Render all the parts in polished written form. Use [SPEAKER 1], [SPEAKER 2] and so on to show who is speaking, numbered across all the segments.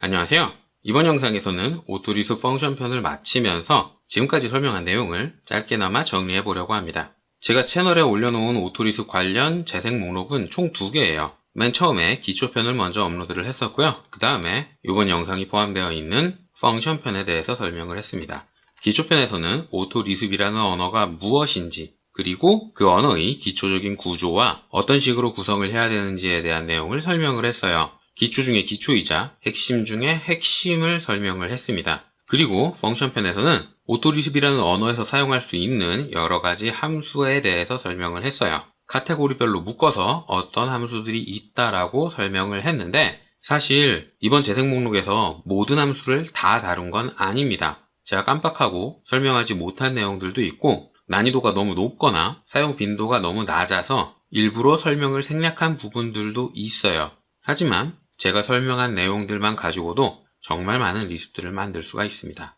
[SPEAKER 1] 안녕하세요. 이번 영상에서는 오토리스 펑션 편을 마치면서 지금까지 설명한 내용을 짧게나마 정리해 보려고 합니다. 제가 채널에 올려놓은 오토리스 관련 재생 목록은 총 2개예요. 맨 처음에 기초편을 먼저 업로드를 했었고요. 그 다음에 이번 영상이 포함되어 있는 펑션 편에 대해서 설명을 했습니다. 기초편에서는 오토리스비라는 언어가 무엇인지, 그리고 그 언어의 기초적인 구조와 어떤 식으로 구성을 해야 되는지에 대한 내용을 설명을 했어요. 기초 중에 기초이자 핵심 중에 핵심을 설명을 했습니다. 그리고 펑션 편에서는 오토리스비라는 언어에서 사용할 수 있는 여러 가지 함수에 대해서 설명을 했어요. 카테고리별로 묶어서 어떤 함수들이 있다라고 설명을 했는데, 사실 이번 재생 목록에서 모든 함수를 다 다룬 건 아닙니다. 제가 깜빡하고 설명하지 못한 내용들도 있고, 난이도가 너무 높거나 사용 빈도가 너무 낮아서 일부러 설명을 생략한 부분들도 있어요. 하지만 제가 설명한 내용들만 가지고도 정말 많은 리스프들을 만들 수가 있습니다.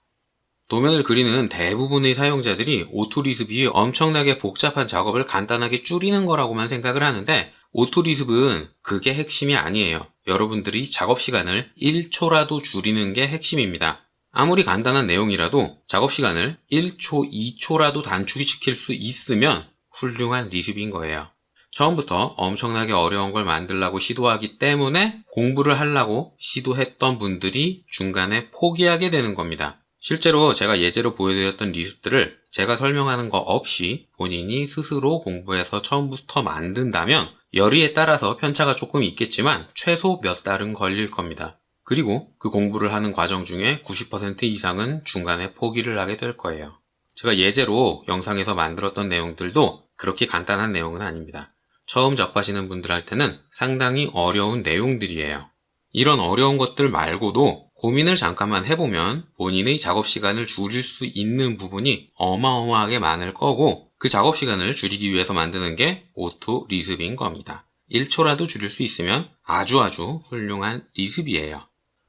[SPEAKER 1] 도면을 그리는 대부분의 사용자들이 오토리스브의 엄청나게 복잡한 작업을 간단하게 줄이는 거라고만 생각을 하는데, 오토리스브는 그게 핵심이 아니에요. 여러분들이 작업 시간을 1초라도 줄이는 게 핵심입니다. 아무리 간단한 내용이라도 작업 시간을 1초, 2초라도 단축시킬 수 있으면 훌륭한 리스브인 거예요. 처음부터 엄청나게 어려운 걸 만들려고 시도하기 때문에 공부를 하려고 시도했던 분들이 중간에 포기하게 되는 겁니다. 실제로 제가 예제로 보여드렸던 리스프들을 제가 설명하는 거 없이 본인이 스스로 공부해서 처음부터 만든다면 열의에 따라서 편차가 조금 있겠지만 최소 몇 달은 걸릴 겁니다. 그리고 그 공부를 하는 과정 중에 90% 이상은 중간에 포기를 하게 될 거예요. 제가 예제로 영상에서 만들었던 내용들도 그렇게 간단한 내용은 아닙니다. 처음 접하시는 분들한테는 상당히 어려운 내용들이에요. 이런 어려운 것들 말고도 고민을 잠깐만 해보면 본인의 작업 시간을 줄일 수 있는 부분이 어마어마하게 많을 거고, 그 작업 시간을 줄이기 위해서 만드는 게 오토 리스브인 겁니다. 1초라도 줄일 수 있으면 아주 훌륭한 리스브예요.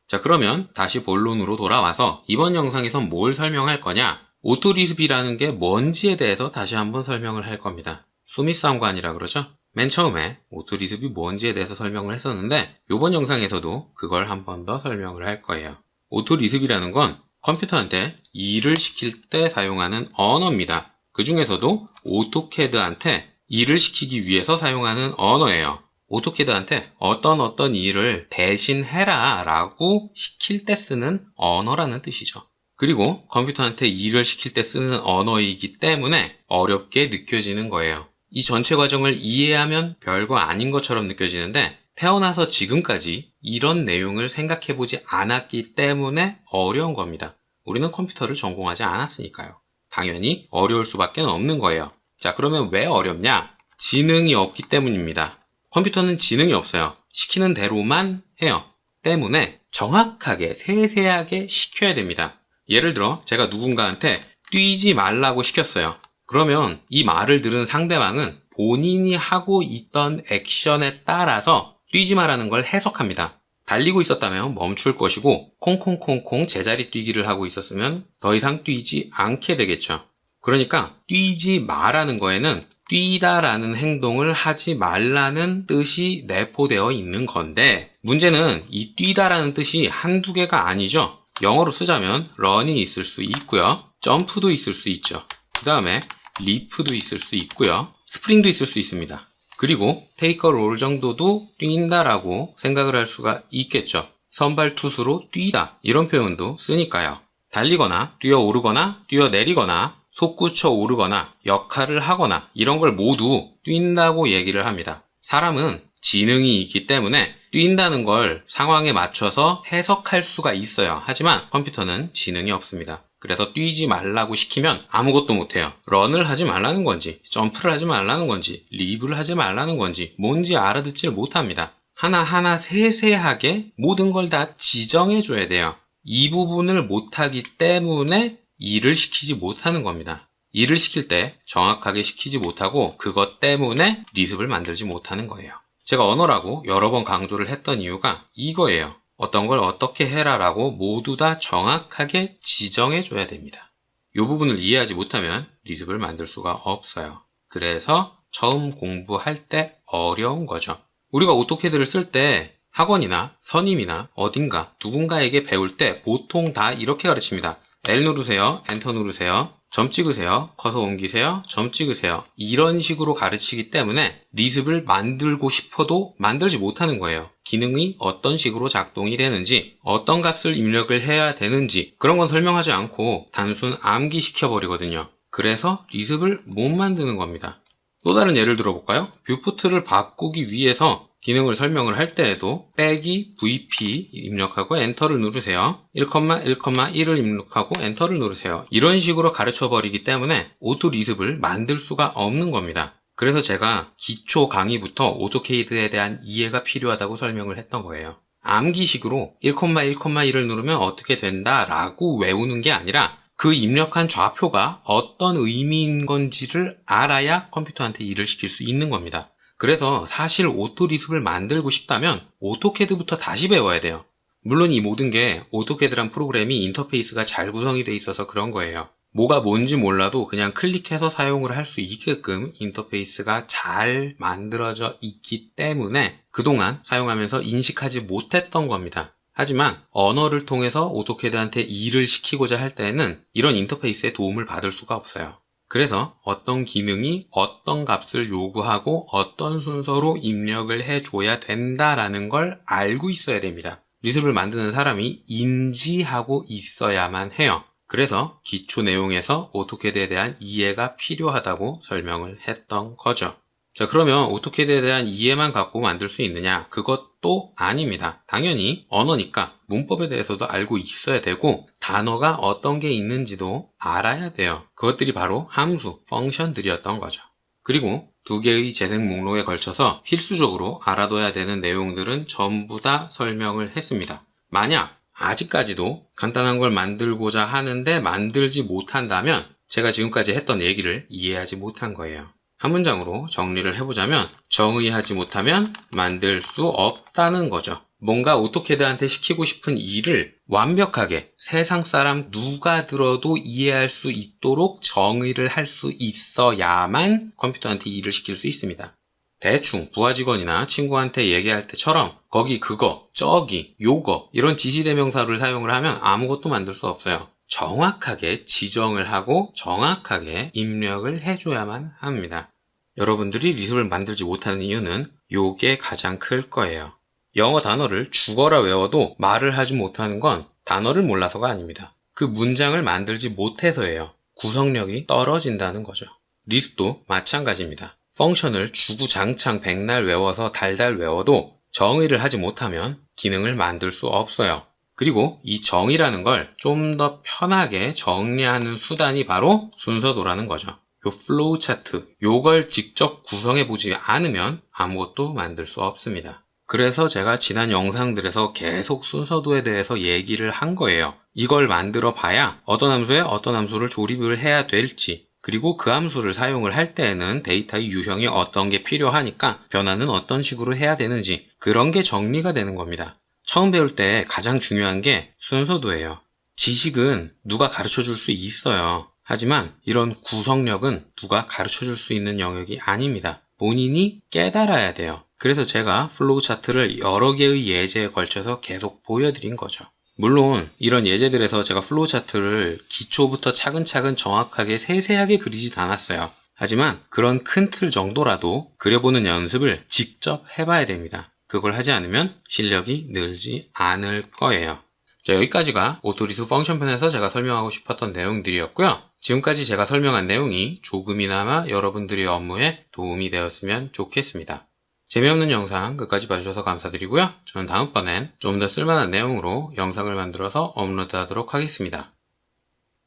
[SPEAKER 1] 자, 그러면 다시 본론으로 돌아와서 이번 영상에선 뭘 설명할 거냐? 오토 리스브라는 게 뭔지에 대해서 다시 한번 설명을 할 겁니다. 수미상관이라 그러죠? 맨 처음에 오토리스비 뭔지에 대해서 설명을 했었는데, 이번 영상에서도 그걸 한 번 더 설명을 할 거예요. 오토리스비라는 건 컴퓨터한테 일을 시킬 때 사용하는 언어입니다. 그 중에서도 오토캐드한테 일을 시키기 위해서 사용하는 언어예요. 오토캐드한테 어떤 일을 대신 해라 라고 시킬 때 쓰는 언어라는 뜻이죠. 그리고 컴퓨터한테 일을 시킬 때 쓰는 언어이기 때문에 어렵게 느껴지는 거예요. 이 전체 과정을 이해하면 별거 아닌 것처럼 느껴지는데, 태어나서 지금까지 이런 내용을 생각해보지 않았기 때문에 어려운 겁니다. 우리는 컴퓨터를 전공하지 않았으니까요. 당연히 어려울 수밖에 없는 거예요. 자, 그러면 왜 어렵냐? 지능이 없기 때문입니다. 컴퓨터는 지능이 없어요. 시키는 대로만 해요. 때문에 정확하게 세세하게 시켜야 됩니다. 예를 들어 제가 누군가한테 뛰지 말라고 시켰어요. 그러면 이 말을 들은 상대방은 본인이 하고 있던 액션에 따라서 뛰지 마라는 걸 해석합니다. 달리고 있었다면 멈출 것이고, 콩콩콩콩 제자리 뛰기를 하고 있었으면 더 이상 뛰지 않게 되겠죠. 그러니까 뛰지 마라는 거에는 뛰다라는 행동을 하지 말라는 뜻이 내포되어 있는 건데, 문제는 이 뛰다라는 뜻이 한두 개가 아니죠. 영어로 쓰자면 run이 있을 수 있고요, 점프도 있을 수 있죠. 그 다음에 리프도 있을 수 있고요, 스프링도 있을 수 있습니다. 그리고 take a roll 정도도 뛴다라고 생각을 할 수가 있겠죠. 선발 투수로 뛰다, 이런 표현도 쓰니까요. 달리거나 뛰어오르거나 뛰어내리거나 솟구쳐 오르거나 역할을 하거나 이런 걸 모두 뛴다고 얘기를 합니다. 사람은 지능이 있기 때문에 뛴다는 걸 상황에 맞춰서 해석할 수가 있어요. 하지만 컴퓨터는 지능이 없습니다. 그래서 뛰지 말라고 시키면 아무것도 못해요. 런을 하지 말라는 건지, 점프를 하지 말라는 건지, 리브를 하지 말라는 건지 뭔지 알아듣질 못합니다. 하나하나 세세하게 모든 걸 다 지정해줘야 돼요. 이 부분을 못하기 때문에 일을 시키지 못하는 겁니다. 일을 시킬 때 정확하게 시키지 못하고 그것 때문에 리스프를 만들지 못하는 거예요. 제가 언어라고 여러 번 강조를 했던 이유가 이거예요. 어떤 걸 어떻게 해라라고 모두 다 정확하게 지정해줘야 됩니다. 이 부분을 이해하지 못하면 리스프를 만들 수가 없어요. 그래서 처음 공부할 때 어려운 거죠. 우리가 오토캐드를 쓸 때 학원이나 선임이나 어딘가 누군가에게 배울 때 보통 다 이렇게 가르칩니다. L 누르세요. 엔터 누르세요. 점 찍으세요. 커서 옮기세요. 점 찍으세요. 이런 식으로 가르치기 때문에 리습을 만들고 싶어도 만들지 못하는 거예요. 기능이 어떤 식으로 작동이 되는지, 어떤 값을 입력을 해야 되는지 그런 건 설명하지 않고 단순 암기시켜버리거든요. 그래서 리습을 못 만드는 겁니다. 또 다른 예를 들어볼까요? 뷰포트를 바꾸기 위해서 기능을 설명을 할 때에도 빼기 VP 입력하고 엔터를 누르세요. 1,1,1을 입력하고 엔터를 누르세요. 이런 식으로 가르쳐버리기 때문에 오토 리습을 만들 수가 없는 겁니다. 그래서 제가 기초 강의부터 오토케이드에 대한 이해가 필요하다고 설명을 했던 거예요. 암기식으로 1,1,1을 누르면 어떻게 된다 라고 외우는 게 아니라 그 입력한 좌표가 어떤 의미인 건지를 알아야 컴퓨터한테 일을 시킬 수 있는 겁니다. 그래서 사실 오토 리습을 만들고 싶다면 오토캐드부터 다시 배워야 돼요. 물론 이 모든 게 오토캐드란 프로그램이 인터페이스가 잘 구성이 돼 있어서 그런 거예요. 뭐가 뭔지 몰라도 그냥 클릭해서 사용을 할 수 있게끔 인터페이스가 잘 만들어져 있기 때문에 그동안 사용하면서 인식하지 못했던 겁니다. 하지만 언어를 통해서 오토캐드한테 일을 시키고자 할 때에는 이런 인터페이스의 도움을 받을 수가 없어요. 그래서 어떤 기능이 어떤 값을 요구하고 어떤 순서로 입력을 해줘야 된다라는 걸 알고 있어야 됩니다. 리습을 만드는 사람이 인지하고 있어야만 해요. 그래서 기초 내용에서 오토캐드에 대한 이해가 필요하다고 설명을 했던 거죠. 자, 그러면 오토캐드에 대한 이해만 갖고 만들 수 있느냐? 그것도 아닙니다. 당연히 언어니까 문법에 대해서도 알고 있어야 되고 단어가 어떤 게 있는지도 알아야 돼요. 그것들이 바로 함수, 펑션들이었던 거죠. 그리고 두 개의 재생 목록에 걸쳐서 필수적으로 알아둬야 되는 내용들은 전부 다 설명을 했습니다. 만약 아직까지도 간단한 걸 만들고자 하는데 만들지 못한다면 제가 지금까지 했던 얘기를 이해하지 못한 거예요. 한 문장으로 정리를 해보자면 정의하지 못하면 만들 수 없다는 거죠. 뭔가 오토캐드한테 시키고 싶은 일을 완벽하게 세상 사람 누가 들어도 이해할 수 있도록 정의를 할 수 있어야만 컴퓨터한테 일을 시킬 수 있습니다. 대충 부하 직원이나 친구한테 얘기할 때처럼 거기 그거, 저기, 요거 이런 지시대명사를 사용을 하면 아무것도 만들 수 없어요. 정확하게 지정을 하고 정확하게 입력을 해줘야만 합니다. 여러분들이 리습을 만들지 못하는 이유는 요게 가장 클 거예요. 영어 단어를 죽어라 외워도 말을 하지 못하는 건 단어를 몰라서가 아닙니다. 그 문장을 만들지 못해서예요. 구성력이 떨어진다는 거죠. 리습도 마찬가지입니다. 펑션을 주구장창 백날 외워서 달달 외워도 정의를 하지 못하면 기능을 만들 수 없어요. 그리고 이 정의라는 걸 좀 더 편하게 정리하는 수단이 바로 순서도라는 거죠. 요 플로우 차트, 요걸 직접 구성해 보지 않으면 아무것도 만들 수 없습니다. 그래서 제가 지난 영상들에서 계속 순서도에 대해서 얘기를 한 거예요. 이걸 만들어 봐야 어떤 함수에 어떤 함수를 조립을 해야 될지, 그리고 그 함수를 사용을 할 때에는 데이터의 유형이 어떤 게 필요하니까 변화는 어떤 식으로 해야 되는지 그런 게 정리가 되는 겁니다. 처음 배울 때 가장 중요한 게 순서도예요. 지식은 누가 가르쳐 줄 수 있어요. 하지만 이런 구성력은 누가 가르쳐 줄 수 있는 영역이 아닙니다. 본인이 깨달아야 돼요. 그래서 제가 플로우 차트를 여러 개의 예제에 걸쳐서 계속 보여드린 거죠. 물론 이런 예제들에서 제가 플로우 차트를 기초부터 차근차근 정확하게 세세하게 그리진 않았어요. 하지만 그런 큰 틀 정도라도 그려보는 연습을 직접 해봐야 됩니다. 그걸 하지 않으면 실력이 늘지 않을 거예요. 자, 여기까지가 오토리습 펑션 편에서 제가 설명하고 싶었던 내용들이었고요. 지금까지 제가 설명한 내용이 조금이나마 여러분들의 업무에 도움이 되었으면 좋겠습니다. 재미없는 영상 끝까지 봐주셔서 감사드리고요. 저는 다음번엔 좀 더 쓸만한 내용으로 영상을 만들어서 업로드하도록 하겠습니다.